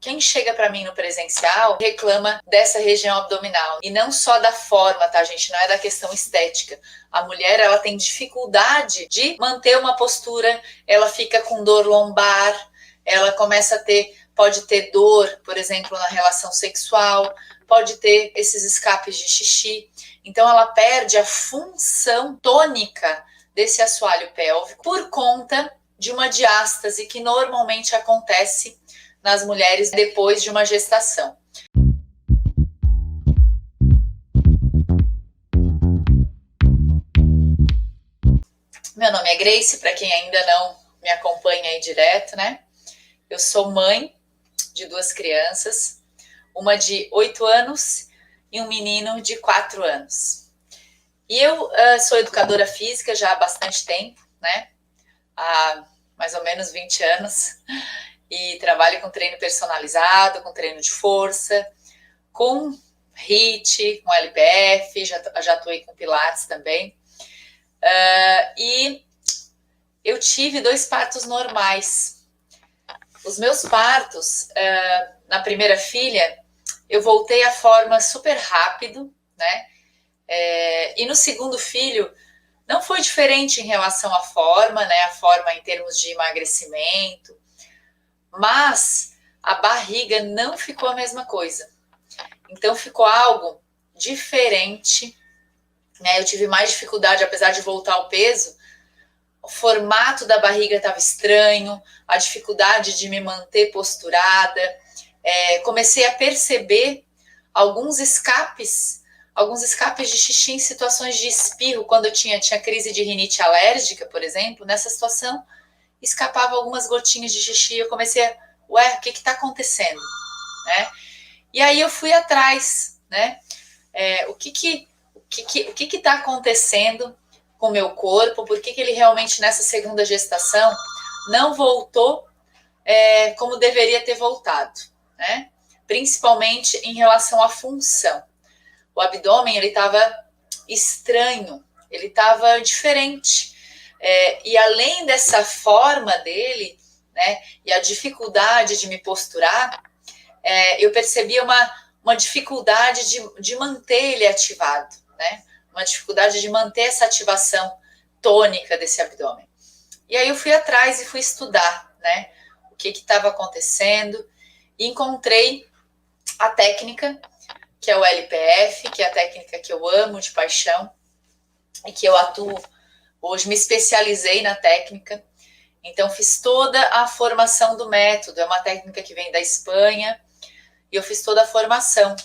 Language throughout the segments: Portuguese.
quem chega para mim no presencial reclama dessa região abdominal. E não só da forma, tá, gente? Não é da questão estética. A mulher, ela tem dificuldade de manter uma postura, ela fica com dor lombar, ela começa a ter, pode ter dor, por exemplo, na relação sexual, pode ter esses escapes de xixi. Então, ela perde a função tônica desse assoalho pélvico por conta de uma diástase que normalmente acontece nas mulheres depois de uma gestação. Meu nome é Grace, para quem ainda não me acompanha aí direto, né? Eu sou mãe de 2 crianças, uma de 8 anos e um menino de 4 anos. E eu sou educadora física já há bastante tempo, né? Há mais ou menos 20 anos. E trabalho com treino personalizado, com treino de força, com HIIT, com LPF, já atuei com Pilates também. E eu tive 2 partos normais. Os meus partos, na primeira filha, eu voltei à forma super rápido, né? E no segundo filho, não foi diferente em relação à forma, né? A forma em termos de emagrecimento, mas a barriga não ficou a mesma coisa. Então ficou algo diferente, né? Eu tive mais dificuldade, apesar de voltar ao peso, o formato da barriga estava estranho, a dificuldade de me manter posturada. Comecei a perceber alguns escapes de xixi em situações de espirro, quando eu tinha crise de rinite alérgica, por exemplo. Nessa situação, escapava algumas gotinhas de xixi, eu comecei a, o que está acontecendo? Né? E aí eu fui atrás, né? O que está acontecendo com o meu corpo? Por que ele realmente nessa segunda gestação não voltou como deveria ter voltado, né? Principalmente em relação à função. O abdômen, ele estava estranho, ele estava diferente. E além dessa forma dele, né, e a dificuldade de me posturar, eu percebia uma dificuldade de manter ele ativado, né? Uma dificuldade de manter essa ativação tônica desse abdômen. E aí eu fui atrás e fui estudar, né, o que estava acontecendo, e encontrei a técnica, que é o LPF, que é a técnica que eu amo de paixão, e que eu atuo hoje, me especializei na técnica, então fiz toda a formação do método. É uma técnica que vem da Espanha, e eu fiz toda a formação,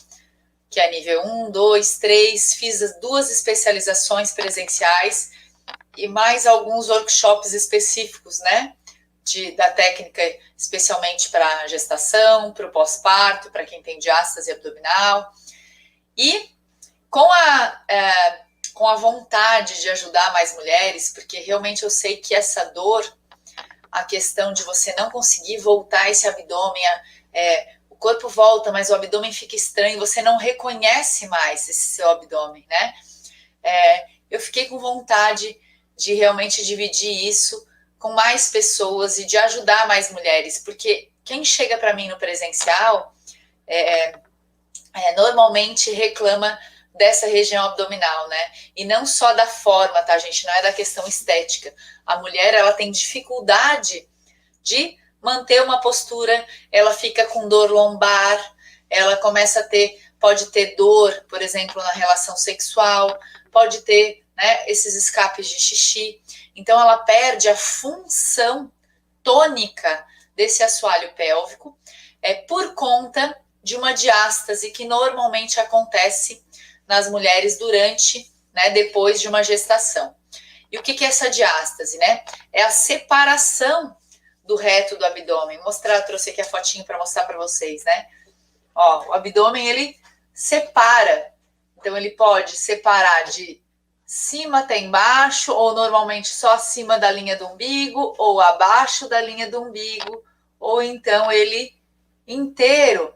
que é nível 1, 2, 3, fiz as 2 especializações presenciais e mais alguns workshops específicos, né, da técnica, especialmente para a gestação, para o pós-parto, para quem tem diástase abdominal. E com a vontade de ajudar mais mulheres, porque realmente eu sei que essa dor, a questão de você não conseguir voltar esse abdômen, o corpo volta, mas o abdômen fica estranho, você não reconhece mais esse seu abdômen, né? Eu fiquei com vontade de realmente dividir isso com mais pessoas e de ajudar mais mulheres, porque quem chega para mim no presencial normalmente reclama dessa região abdominal, né? E não só da forma, tá, gente? Não é da questão estética. A mulher, ela tem dificuldade de manter uma postura, ela fica com dor lombar, ela começa a ter, pode ter dor, por exemplo, na relação sexual, pode ter, né, esses escapes de xixi. Então, ela perde a função tônica desse assoalho pélvico por conta de uma diástase que normalmente acontece nas mulheres durante, né, depois de uma gestação. E o que é essa diástase, né? É a separação do reto do abdômen. Trouxe aqui a fotinho para mostrar para vocês, né? Ó, o abdômen, ele separa. Então, ele pode separar de cima até embaixo, ou normalmente só acima da linha do umbigo, ou abaixo da linha do umbigo, ou então ele inteiro.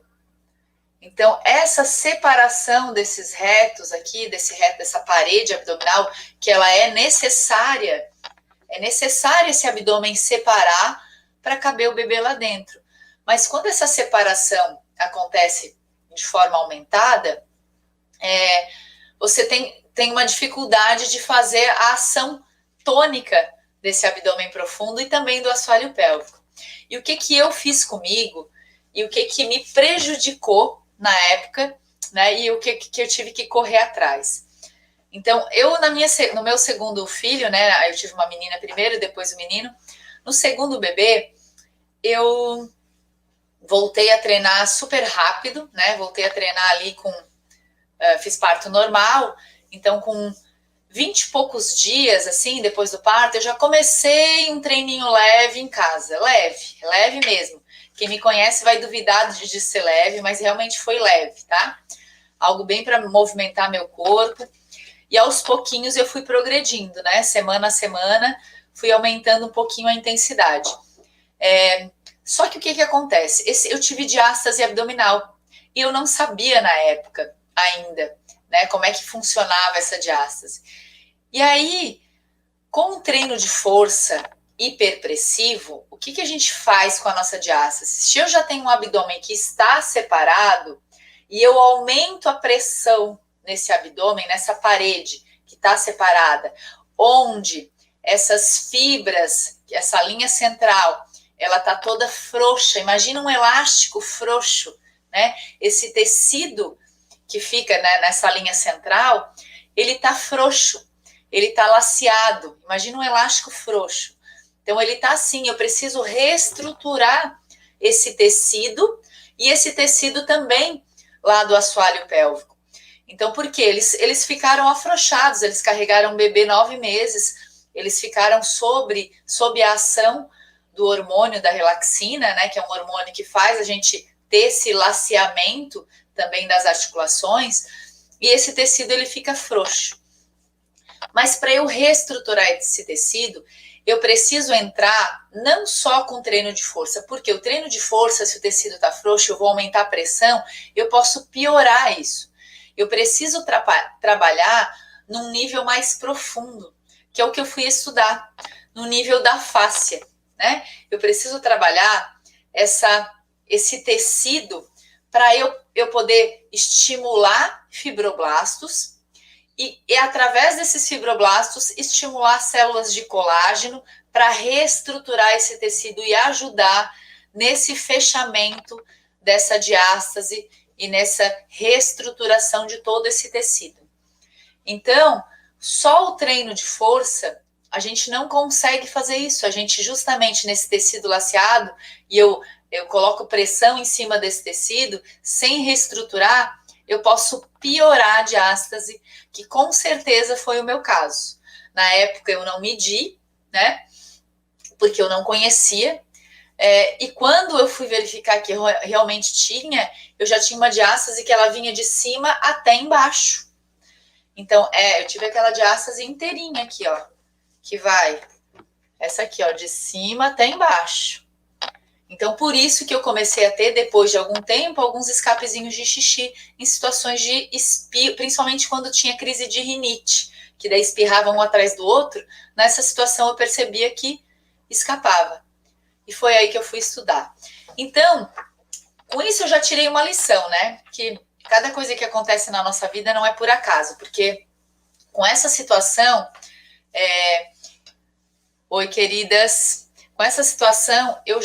Então, essa separação desses retos aqui, dessa parede abdominal, que ela é necessário esse abdômen separar para caber o bebê lá dentro. Mas quando essa separação acontece de forma aumentada, você tem uma dificuldade de fazer a ação tônica desse abdômen profundo e também do assoalho pélvico. E o que eu fiz comigo e o que me prejudicou na época, né? E o que eu tive que correr atrás. Então, no meu segundo filho, né? Eu tive uma menina primeiro, depois o menino. No segundo bebê, eu voltei a treinar super rápido, né? Voltei a treinar ali fiz parto normal, então com 20 e poucos dias, assim, depois do parto, eu já comecei um treininho leve em casa, leve mesmo. Quem me conhece vai duvidar de ser leve, mas realmente foi leve, tá? Algo bem para movimentar meu corpo. E aos pouquinhos eu fui progredindo, né? Semana a semana, fui aumentando um pouquinho a intensidade. Só que o que acontece? Eu tive diástase abdominal e eu não sabia na época ainda, né, como é que funcionava essa diástase. E aí, com o treino de força hiperpressivo, o que a gente faz com a nossa diástase? Se eu já tenho um abdômen que está separado e eu aumento a pressão nesse abdômen, nessa parede que está separada, onde essas fibras, essa linha central, ela está toda frouxa. Imagina um elástico frouxo, né? Esse tecido que fica, né, nessa linha central, ele está frouxo, ele está laceado. Imagina um elástico frouxo. Então, ele está assim, eu preciso reestruturar esse tecido e esse tecido também lá do assoalho pélvico. Então, por quê? Eles ficaram afrouxados, eles carregaram o bebê 9 meses, eles ficaram sob a ação do hormônio da relaxina, né, que é um hormônio que faz a gente ter esse laceamento também das articulações, e esse tecido ele fica frouxo. Mas para eu reestruturar esse tecido, eu preciso entrar não só com treino de força, porque o treino de força, se o tecido está frouxo, eu vou aumentar a pressão, eu posso piorar isso. Eu preciso trabalhar num nível mais profundo, que é o que eu fui estudar, no nível da fáscia, né? Eu preciso trabalhar esse tecido para eu poder estimular fibroblastos e através desses fibroblastos estimular células de colágeno para reestruturar esse tecido e ajudar nesse fechamento dessa diástase e nessa reestruturação de todo esse tecido. Então, só o treino de força, a gente não consegue fazer isso. A gente, justamente nesse tecido laceado, e eu coloco pressão em cima desse tecido, sem reestruturar, eu posso piorar a diástase, que com certeza foi o meu caso. Na época eu não medi, né? Porque eu não conhecia. E quando eu fui verificar que eu realmente tinha, eu já tinha uma diástase que ela vinha de cima até embaixo. Então, eu tive aquela diástase inteirinha aqui, ó, que vai essa aqui, ó, de cima até embaixo. Então, por isso que eu comecei a ter, depois de algum tempo, alguns escapezinhos de xixi em situações de espirro, principalmente quando tinha crise de rinite, que daí espirrava um atrás do outro. Nessa situação eu percebia que escapava. E foi aí que eu fui estudar. Então, com isso eu já tirei uma lição, né? Que cada coisa que acontece na nossa vida não é por acaso, porque com essa situação... Oi, queridas. Com essa situação, eu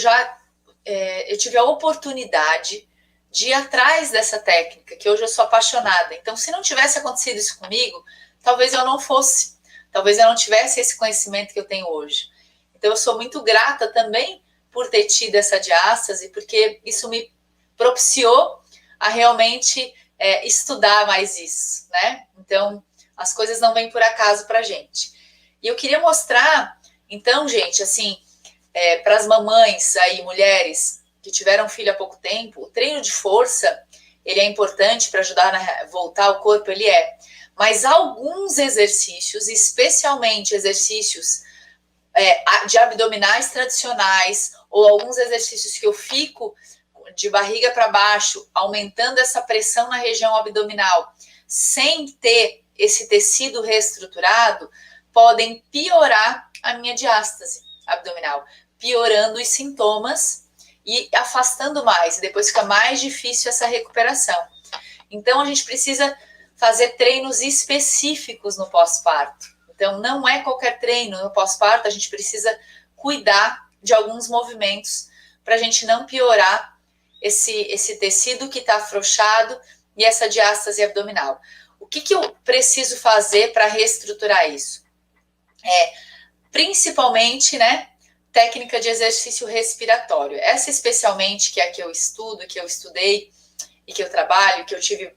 tive a oportunidade de ir atrás dessa técnica, que hoje eu sou apaixonada. Então, se não tivesse acontecido isso comigo, talvez eu não fosse, talvez eu não tivesse esse conhecimento que eu tenho hoje. Então, eu sou muito grata também por ter tido essa diástase, porque isso me propiciou a realmente estudar mais isso, né? Então, as coisas não vêm por acaso pra gente. E eu queria mostrar, então, gente, assim, para as mamães aí, mulheres que tiveram filho há pouco tempo, o treino de força, ele é importante para ajudar a voltar ao corpo, ele é. Mas alguns exercícios, especialmente exercícios de abdominais tradicionais, ou alguns exercícios que eu fico de barriga para baixo, aumentando essa pressão na região abdominal, sem ter esse tecido reestruturado, podem piorar a minha diástase abdominal, piorando os sintomas e afastando mais, e depois fica mais difícil essa recuperação. Então, a gente precisa fazer treinos específicos no pós-parto. Então, não é qualquer treino no pós-parto, a gente precisa cuidar de alguns movimentos para a gente não piorar esse tecido que está afrouxado e essa diástase abdominal. O que eu preciso fazer para reestruturar isso? Principalmente, né, técnica de exercício respiratório. Essa especialmente, que é a que eu estudo, que eu estudei e que eu trabalho, que eu tive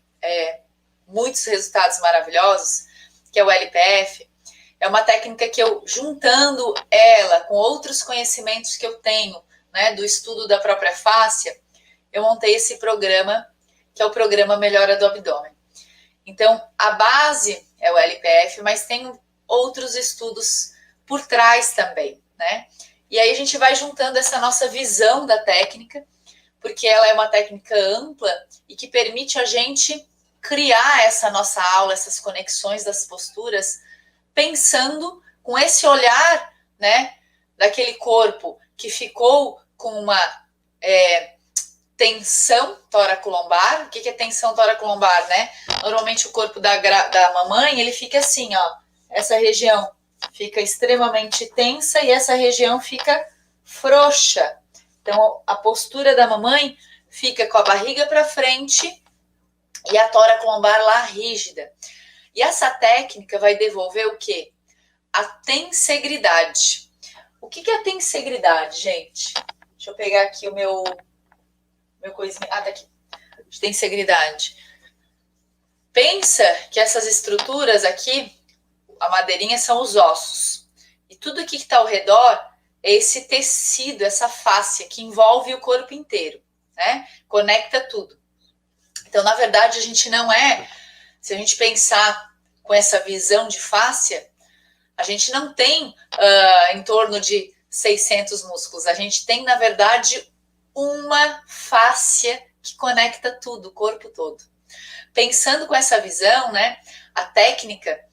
muitos resultados maravilhosos, que é o LPF, é uma técnica que eu, juntando ela com outros conhecimentos que eu tenho, né, do estudo da própria fáscia, eu montei esse programa, que é o programa Melhora do Abdômen. Então, a base é o LPF, mas tem outros estudos por trás também, né? E aí a gente vai juntando essa nossa visão da técnica, porque ela é uma técnica ampla e que permite a gente criar essa nossa aula, essas conexões das posturas, pensando com esse olhar, né, daquele corpo que ficou com uma tensão toracolombar. O que é tensão toracolombar, né? Normalmente o corpo da mamãe, ele fica assim, ó, essa região fica extremamente tensa e essa região fica frouxa. Então, a postura da mamãe fica com a barriga para frente e a toracolombar lá rígida. E essa técnica vai devolver o quê? A tensegridade. O que é a tensegridade, gente? Deixa eu pegar aqui o meu coisinha. Ah, tá aqui. Tensegridade. Pensa que essas estruturas aqui, a madeirinha, são os ossos. E tudo aqui que está ao redor é esse tecido, essa fáscia que envolve o corpo inteiro, né? Conecta tudo. Então, na verdade, a gente não é... Se a gente pensar com essa visão de fáscia, a gente não tem em torno de 600 músculos. A gente tem, na verdade, uma fáscia que conecta tudo, o corpo todo. Pensando com essa visão, né, a técnica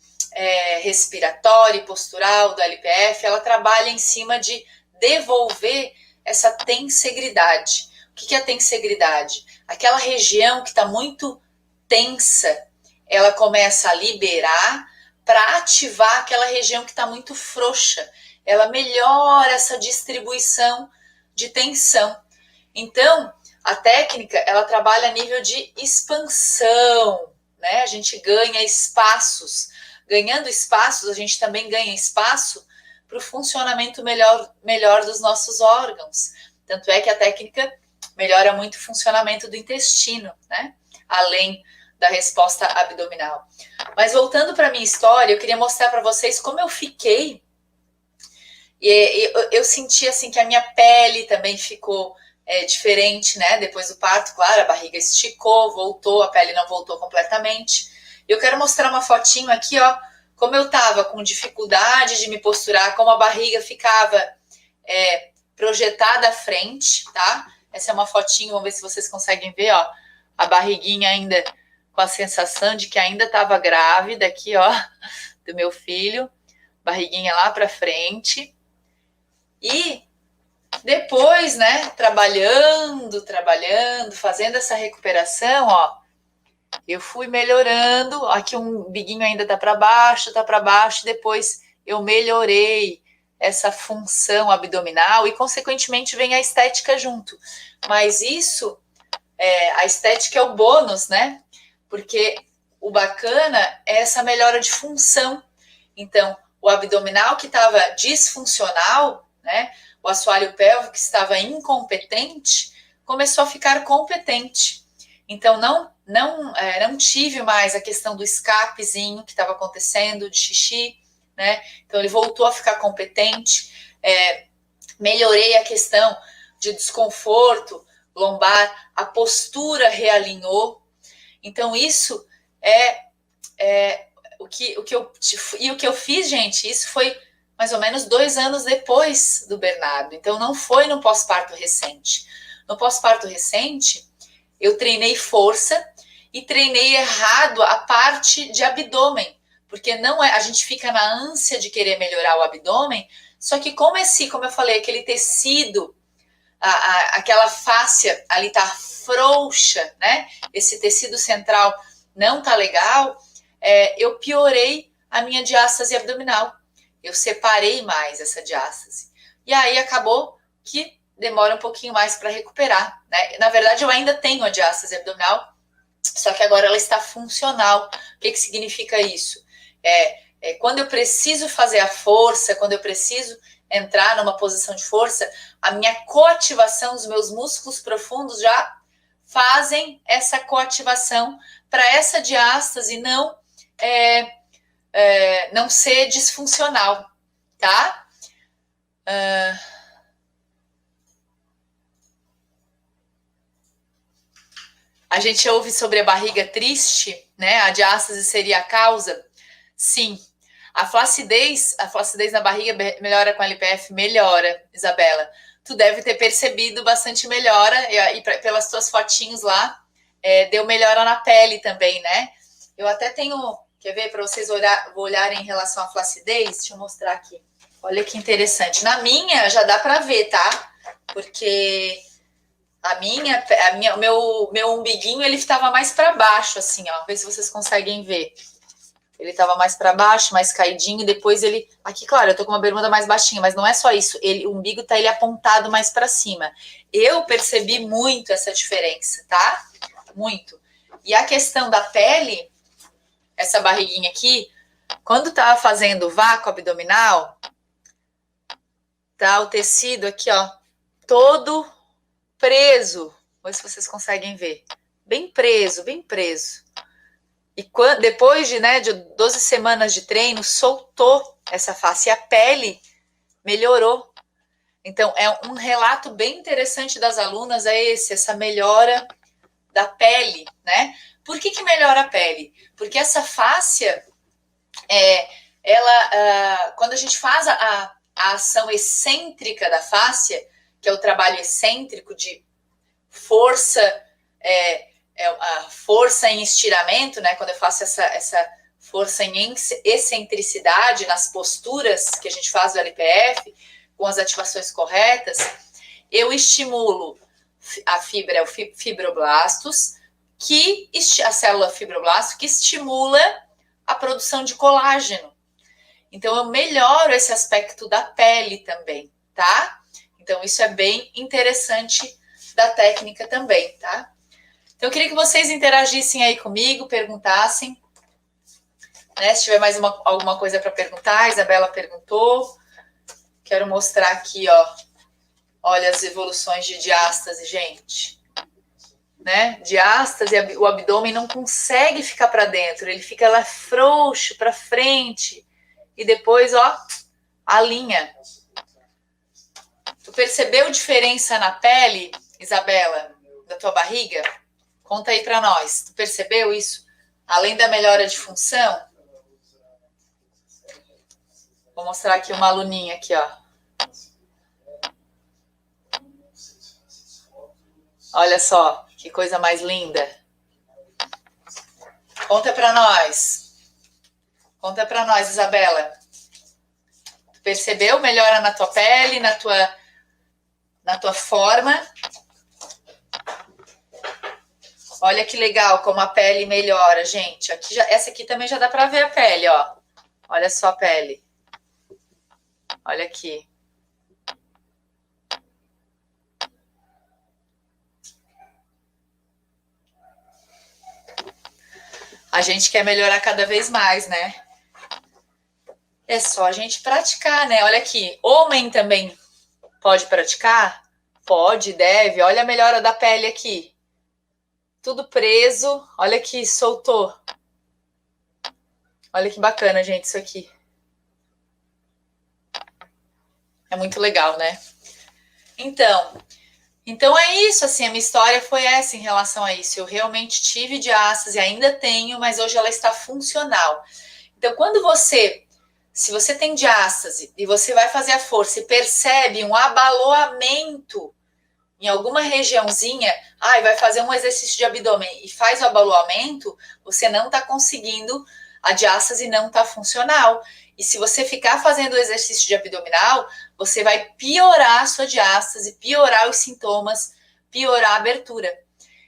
respiratória e postural do LPF, ela trabalha em cima de devolver essa tensegridade. O que é a tensegridade? Aquela região que está muito tensa, ela começa a liberar para ativar aquela região que está muito frouxa. Ela melhora essa distribuição de tensão. Então, a técnica, ela trabalha a nível de expansão, né? A gente ganha espaços. Ganhando espaços, a gente também ganha espaço para o funcionamento melhor dos nossos órgãos. Tanto é que a técnica melhora muito o funcionamento do intestino, né? Além da resposta abdominal. Mas voltando para a minha história, eu queria mostrar para vocês como eu fiquei. E eu senti assim que a minha pele também ficou diferente, né? Depois do parto, claro, a barriga esticou, voltou, a pele não voltou completamente. Eu quero mostrar uma fotinho aqui, ó, como eu tava com dificuldade de me posturar, como a barriga ficava projetada à frente, tá? Essa é uma fotinho, vamos ver se vocês conseguem ver, ó, a barriguinha ainda com a sensação de que ainda estava grávida aqui, ó, do meu filho, barriguinha lá para frente. E depois, né, trabalhando, fazendo essa recuperação, ó, eu fui melhorando. Aqui um biguinho ainda tá para baixo, depois eu melhorei essa função abdominal e, consequentemente, vem a estética junto. Mas isso, a estética é o bônus, né? Porque o bacana é essa melhora de função. Então, o abdominal que estava disfuncional, né? O assoalho pélvico que estava incompetente, começou a ficar competente. Então, não tive mais a questão do escapezinho que estava acontecendo, de xixi, né? Então, ele voltou a ficar competente. Melhorei a questão de desconforto lombar, a postura realinhou. Então, isso o que eu fiz, gente, isso foi mais ou menos 2 anos depois do Bernardo. Então, não foi no pós-parto recente. No pós-parto recente, eu treinei força e treinei errado a parte de abdômen, porque não a gente fica na ânsia de querer melhorar o abdômen, só que como eu falei, aquele tecido aquela fáscia ali tá frouxa, né? Esse tecido central não tá legal, eu piorei a minha diástase abdominal. Eu separei mais essa diástase. E aí acabou que demora um pouquinho mais para recuperar, né? Na verdade, eu ainda tenho a diástase abdominal, só que agora ela está funcional. O que significa isso? Quando eu preciso fazer a força, quando eu preciso entrar numa posição de força, a minha coativação, os meus músculos profundos já fazem essa coativação para essa diástase não ser disfuncional, tá? A gente ouve sobre a barriga triste, né? A diástase seria a causa. Sim. A flacidez na barriga melhora com a LPF? Melhora, Isabela. Tu deve ter percebido bastante melhora, e pelas tuas fotinhos lá, deu melhora na pele também, né? Eu até tenho, quer ver, para vocês olharem em relação à flacidez? Deixa eu mostrar aqui. Olha que interessante. Na minha já dá para ver, tá? Porque o meu umbiguinho, ele estava mais para baixo, assim, ó. Vê se vocês conseguem ver. Ele estava mais para baixo, mais caidinho, e depois ele... Aqui, claro, eu tô com uma bermuda mais baixinha, mas não é só isso. O umbigo tá ele apontado mais para cima. Eu percebi muito essa diferença, tá? Muito. E a questão da pele, essa barriguinha aqui, quando tava fazendo o vácuo abdominal, tá o tecido aqui, ó, todo preso. Vamos ver se vocês conseguem ver. Bem preso, bem preso. E depois de 12 semanas de treino, soltou essa face e a pele melhorou. Então, é um relato bem interessante das alunas, essa melhora da pele, né? Por que melhora a pele? Porque essa fáscia, quando a gente faz a ação excêntrica da fáscia, que é o trabalho excêntrico de força, a força em estiramento, né? Quando eu faço essa força em excentricidade nas posturas que a gente faz do LPF, com as ativações corretas, eu estimulo a fibra, o fibroblastos, a célula fibroblasto, que estimula a produção de colágeno. Então, eu melhoro esse aspecto da pele também, tá? Então, isso é bem interessante da técnica também, tá? Então, eu queria que vocês interagissem aí comigo, perguntassem, né? Se tiver mais alguma coisa para perguntar, a Isabela perguntou. Quero mostrar aqui, ó. Olha as evoluções de diástase, gente. Né? Diástase, o abdômen não consegue ficar para dentro, ele fica lá frouxo para frente e depois, ó, alinha. Tu percebeu diferença na pele, Isabela, da tua barriga? Conta aí para nós. Tu percebeu isso? Além da melhora de função? Vou mostrar aqui uma aluninha aqui, ó. Olha só, que coisa mais linda. Conta para nós. Conta para nós, Isabela. Tu percebeu melhora na tua pele, na tua forma? Olha que legal como a pele melhora, gente. Essa aqui também já dá para ver a pele, ó. Olha só a pele. Olha aqui. A gente quer melhorar cada vez mais, né? É só a gente praticar, né? Olha aqui, homem também pode praticar? Pode, deve. Olha a melhora da pele aqui. Tudo preso. Olha aqui, soltou. Olha que bacana, gente, isso aqui. É muito legal, né? Então é isso, assim, a minha história foi essa em relação a isso. Eu realmente tive diástase, ainda tenho, mas hoje ela está funcional. Então, se você tem diástase e você vai fazer a força e percebe um abaloamento em alguma regiãozinha, vai fazer um exercício de abdômen e faz o abaloamento, você não está conseguindo a diástase não está funcional. E se você ficar fazendo o exercício de abdominal, você vai piorar a sua diástase, piorar os sintomas, piorar a abertura.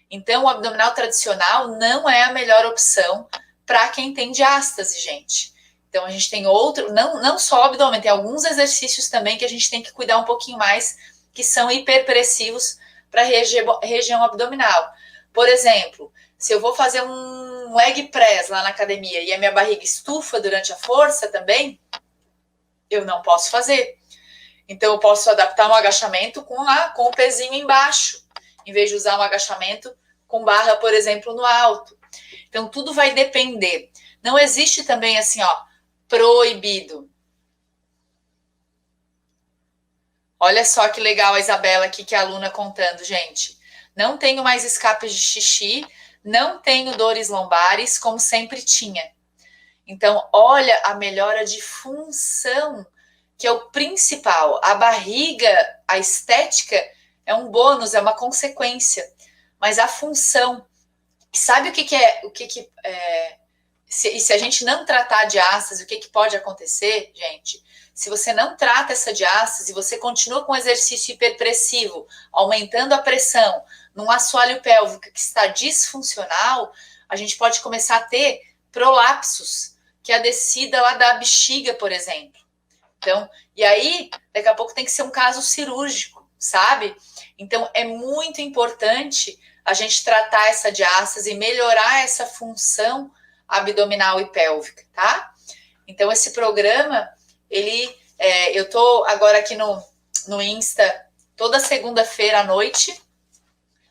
Então, o abdominal tradicional não é a melhor opção para quem tem diástase, gente. Então, a gente tem outro, não só o abdômen, tem alguns exercícios também que a gente tem que cuidar um pouquinho mais, que são hiperpressivos para a região abdominal. Por exemplo, se eu vou fazer um leg press lá na academia e a minha barriga estufa durante a força também, eu não posso fazer. Então, eu posso adaptar um agachamento com o pezinho embaixo, em vez de usar um agachamento com barra, por exemplo, no alto. Então, tudo vai depender. Não existe também assim, ó, proibido. Olha só que legal a Isabela aqui, que é a aluna contando, gente. Não tenho mais escapes de xixi, não tenho dores lombares, como sempre tinha. Então, olha a melhora de função, que é o principal. A barriga, a estética, é um bônus, é uma consequência. Mas a função, sabe o que é? Se a gente não tratar a diástase, o que pode acontecer, gente? Se você não trata essa diástase, você continua com exercício hiperpressivo, aumentando a pressão num assoalho pélvico que está disfuncional, a gente pode começar a ter prolapsos, que é a descida lá da bexiga, por exemplo. Então, e aí, daqui a pouco tem que ser um caso cirúrgico, sabe? Então, é muito importante a gente tratar essa diástase e melhorar essa função abdominal e pélvica, tá? Então, esse programa, eu tô agora aqui no Insta, toda segunda-feira à noite,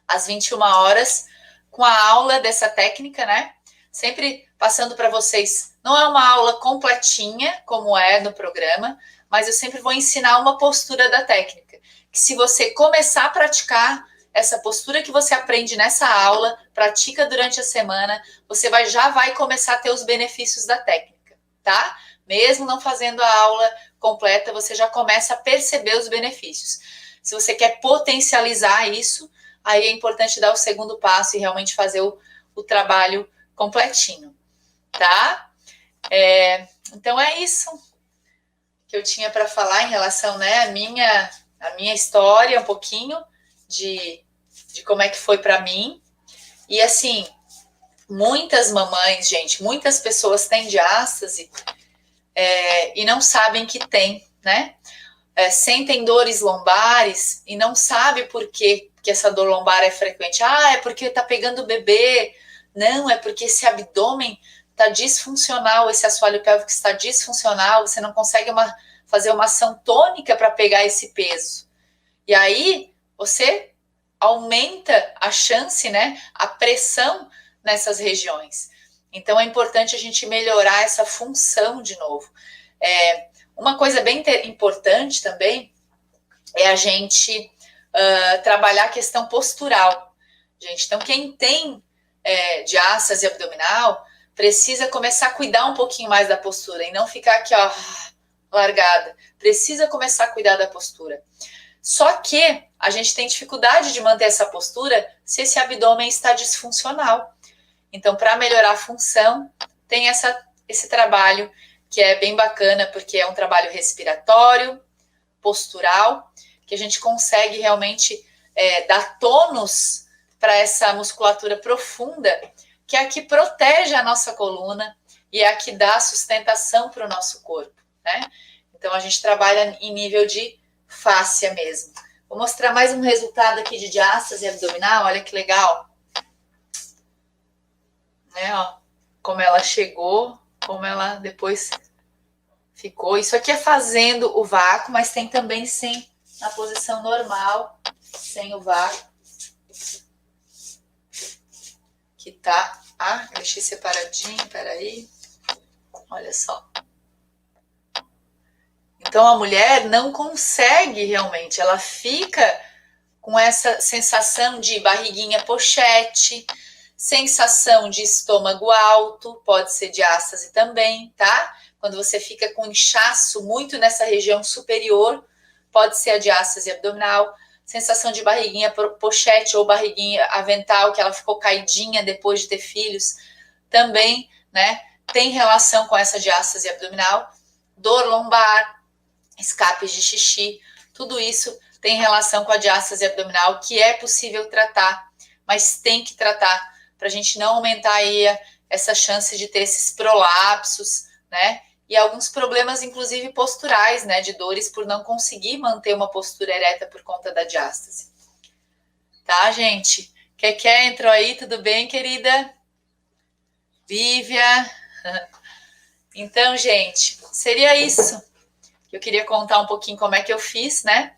às 21 horas, com a aula dessa técnica, né? Sempre passando para vocês. Não é uma aula completinha, como é no programa, mas eu sempre vou ensinar uma postura da técnica. Que se você começar a praticar essa postura que você aprende nessa aula, pratica durante a semana, você já vai começar a ter os benefícios da técnica, tá? Mesmo não fazendo a aula completa, você já começa a perceber os benefícios. Se você quer potencializar isso, aí é importante dar o segundo passo e realmente fazer o trabalho completinho, tá? Então é isso que eu tinha para falar em relação, né, à minha história, um pouquinho de como é que foi para mim. E assim, muitas mamães, gente, muitas pessoas têm diástase e não sabem que tem, né? Sentem dores lombares e não sabem por que essa dor lombar é frequente. Ah, é porque tá pegando o bebê. Não, é porque esse abdômen está disfuncional, esse assoalho pélvico está disfuncional, você não consegue fazer uma ação tônica para pegar esse peso. E aí, você aumenta a chance, né, a pressão nessas regiões. Então, é importante a gente melhorar essa função de novo. Uma coisa bem importante também é a gente trabalhar a questão postural. Gente, então, quem tem diástase abdominal precisa começar a cuidar um pouquinho mais da postura e não ficar aqui, ó, largada. Precisa começar a cuidar da postura. Só que a gente tem dificuldade de manter essa postura se esse abdômen está disfuncional. Então, para melhorar a função, tem esse trabalho que é bem bacana, porque é um trabalho respiratório, postural, que a gente consegue realmente dar tônus para essa musculatura profunda, que é a que protege a nossa coluna e é a que dá sustentação para o nosso corpo, né? Então, a gente trabalha em nível de fáscia mesmo. Vou mostrar mais um resultado aqui de diástase abdominal, olha que legal. Né, ó, como ela chegou, como ela depois ficou. Isso aqui é fazendo o vácuo, mas tem também sem, na posição normal, sem o vácuo. Que tá, deixei separadinho, peraí. Olha só. Então, a mulher não consegue realmente, ela fica com essa sensação de barriguinha pochete, sensação de estômago alto, pode ser diástase também, tá? Quando você fica com inchaço muito nessa região superior, pode ser a diástase abdominal, sensação de barriguinha pochete ou barriguinha avental, que ela ficou caidinha depois de ter filhos, também, né? tem relação com essa diástase abdominal, dor lombar, escapes de xixi, tudo isso tem relação com a diástase abdominal, que é possível tratar, mas tem que tratar para a gente não aumentar aí essa chance de ter esses prolapsos, né? E alguns problemas, inclusive posturais, né? De dores por não conseguir manter uma postura ereta por conta da diástase. Tá, gente? Keké entrou aí, tudo bem, querida? Vívia. Então, gente, seria isso. Eu queria contar um pouquinho como é que eu fiz, né?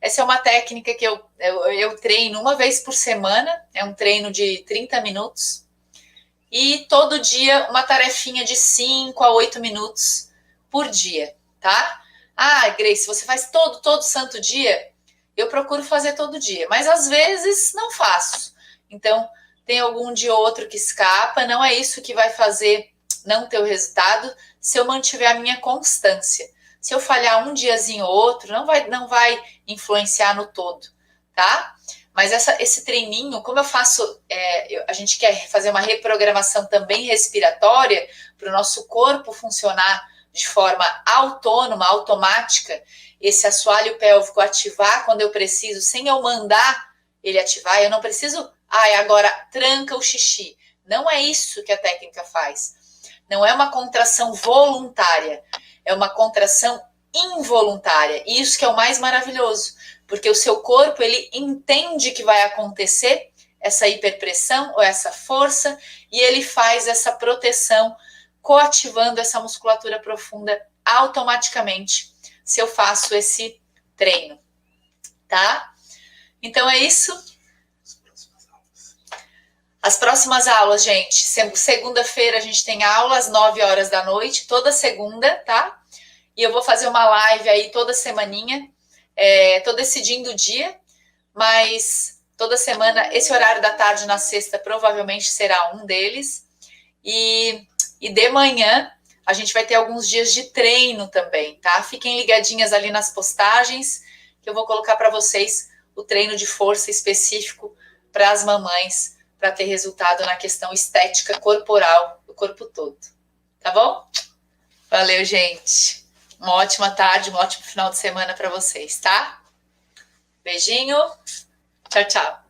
Essa é uma técnica que eu treino uma vez por semana, é um treino de 30 minutos. E todo dia uma tarefinha de 5 a 8 minutos por dia, tá? Ah, Grace, você faz todo santo dia? Eu procuro fazer todo dia, mas às vezes não faço. Então, tem algum dia ou outro que escapa, não é isso que vai fazer não ter o resultado se eu mantiver a minha constância. Se eu falhar um diazinho ou outro, não vai influenciar no todo, tá? Mas esse treininho, como eu faço, a gente quer fazer uma reprogramação também respiratória para o nosso corpo funcionar de forma autônoma, automática, esse assoalho pélvico ativar quando eu preciso, sem eu mandar ele ativar, eu não preciso, agora tranca o xixi. Não é isso que a técnica faz. Não é uma contração voluntária, é uma contração involuntária. E isso que é o mais maravilhoso, porque o seu corpo, ele entende que vai acontecer essa hiperpressão ou essa força, e ele faz essa proteção, coativando essa musculatura profunda automaticamente, se eu faço esse treino, tá? Então é isso. As próximas aulas, gente, segunda-feira a gente tem aula às 9 horas da noite, toda segunda, tá? E eu vou fazer uma live aí toda semaninha, tô decidindo o dia, mas toda semana, esse horário da tarde na sexta provavelmente será um deles. E de manhã a gente vai ter alguns dias de treino também, tá? Fiquem ligadinhas ali nas postagens, que eu vou colocar para vocês o treino de força específico para as mamães, para ter resultado na questão estética corporal do corpo todo. Tá bom? Valeu, gente. Uma ótima tarde, um ótimo final de semana para vocês, tá? Beijinho. Tchau, tchau.